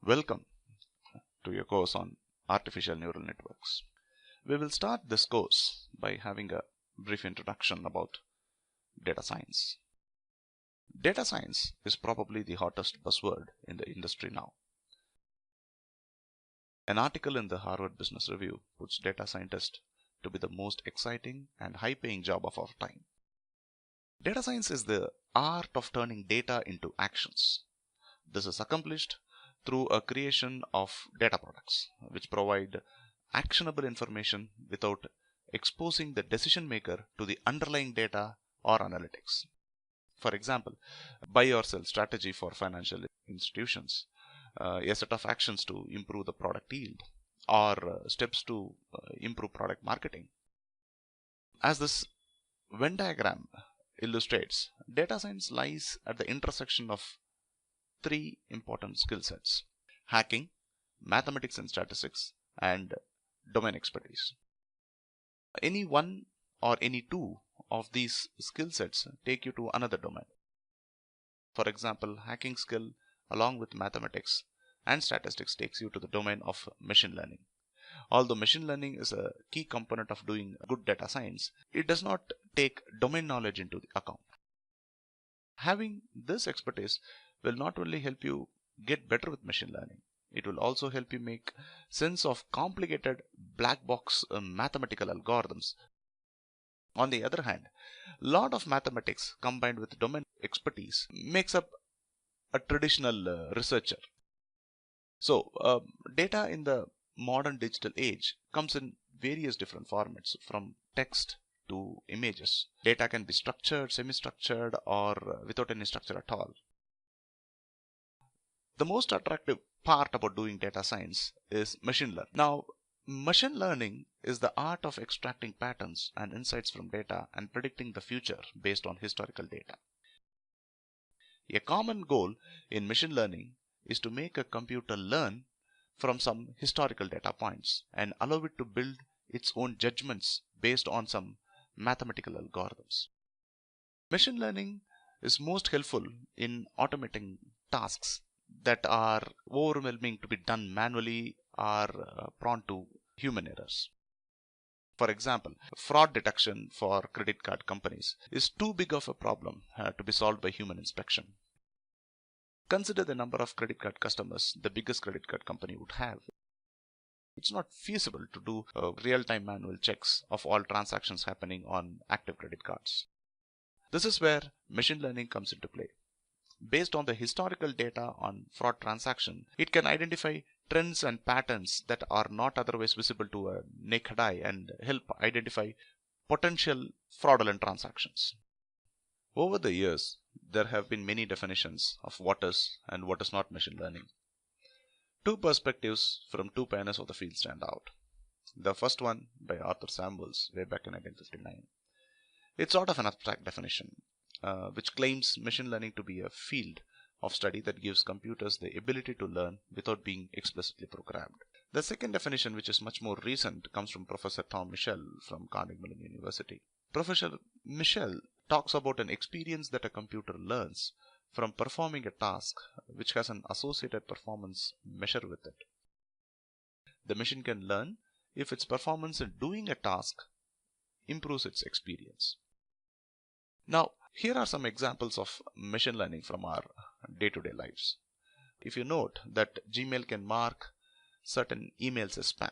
Welcome to your course on artificial neural networks. We will start this course by having a brief introduction about data science. Data science is probably the hottest buzzword in the industry now. An article in the Harvard Business Review puts data scientist to be the most exciting and high-paying job of our time. Data science is the art of turning data into actions. This is accomplished through a creation of data products which provide actionable information without exposing the decision maker to the underlying data or analytics. For example, buy or sell strategy for financial institutions, a set of actions to improve the product yield, or steps to improve product marketing. As this Venn diagram illustrates, data science lies at the intersection of three important skill sets: hacking, mathematics and statistics, and domain expertise. Any one or any two of these skill sets take you to another domain. For example, hacking skill along with mathematics and statistics takes you to the domain of machine learning. Although machine learning is a key component of doing good data science, it does not take domain knowledge into account. Having this expertise will not only help you get better with machine learning, it will also help you make sense of complicated black box mathematical algorithms. On the other hand, a lot of mathematics combined with domain expertise makes up a traditional researcher. So, data in the modern digital age comes in various different formats, from text to images. Data can be structured, semi-structured, or without any structure at all. The most attractive part about doing data science is machine learning. Now, machine learning is the art of extracting patterns and insights from data and predicting the future based on historical data. A common goal in machine learning is to make a computer learn from some historical data points and allow it to build its own judgments based on some mathematical algorithms. Machine learning is most helpful in automating tasks that are overwhelming to be done manually or prone to human errors. For example, fraud detection for credit card companies is too big of a problem to be solved by human inspection. Consider the number of credit card customers the biggest credit card company would have. It's not feasible to do real-time manual checks of all transactions happening on active credit cards. This is where machine learning comes into play. Based on the historical data on fraud transaction, it can identify trends and patterns that are not otherwise visible to a naked eye and help identify potential fraudulent transactions. Over the years, there have been many definitions of what is and what is not machine learning. Two perspectives from two pioneers of the field stand out. The first one by Arthur Samuels way back in 1959. It's sort of an abstract definition, which claims machine learning to be a field of study that gives computers the ability to learn without being explicitly programmed. The second definition, which is much more recent, comes from Professor Tom Michel from Carnegie Mellon University. Professor Michel talks about an experience that a computer learns from performing a task which has an associated performance measure with it. The machine can learn if its performance in doing a task improves its experience. Now, here are some examples of machine learning from our day-to-day lives. If you note that Gmail can mark certain emails as spam.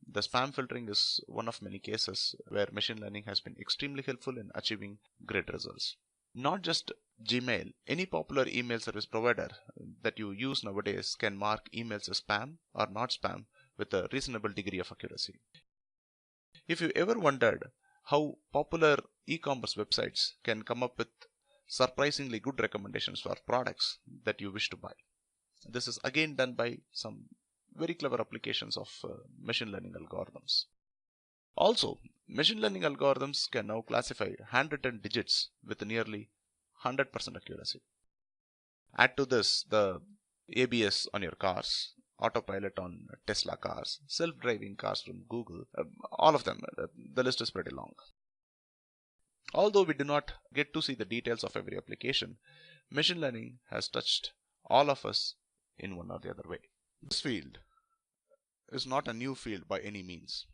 The spam filtering is one of many cases where machine learning has been extremely helpful in achieving great results. Not just Gmail, any popular email service provider that you use nowadays can mark emails as spam or not spam with a reasonable degree of accuracy. If you ever wondered how popular e-commerce websites can come up with surprisingly good recommendations for products that you wish to buy, this is again done by some very clever applications of machine learning algorithms. Also, machine learning algorithms can now classify handwritten digits with nearly 100% accuracy. Add to this the ABS on your cars, autopilot on Tesla cars, self-driving cars from Google, all of them. The list is pretty long. Although we do not get to see the details of every application, machine learning has touched all of us in one or the other way. This field is not a new field by any means.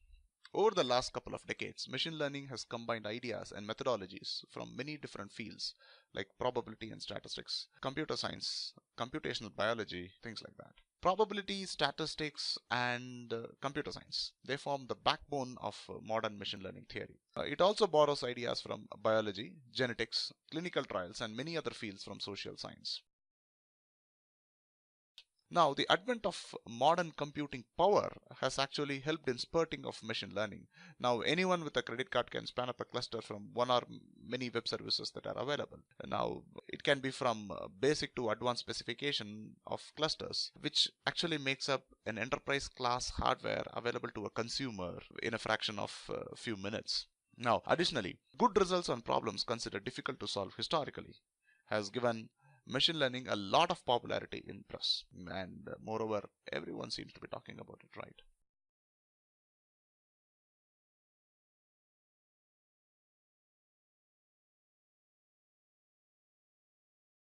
Over the last couple of decades, machine learning has combined ideas and methodologies from many different fields like probability and statistics, computer science, computational biology, things like that. Probability, statistics, and computer science, they form the backbone of modern machine learning theory. It also borrows ideas from biology, genetics, clinical trials, and many other fields from social science. Now, the advent of modern computing power has actually helped in spurting of machine learning. Now, anyone with a credit card can span up a cluster from one or many web services that are available. Now, it can be from basic to advanced specification of clusters, which actually makes up an enterprise class hardware available to a consumer in a fraction of a few minutes. Now, additionally, good results on problems considered difficult to solve historically has given machine learning a lot of popularity in press, and moreover everyone seems to be talking about it, right?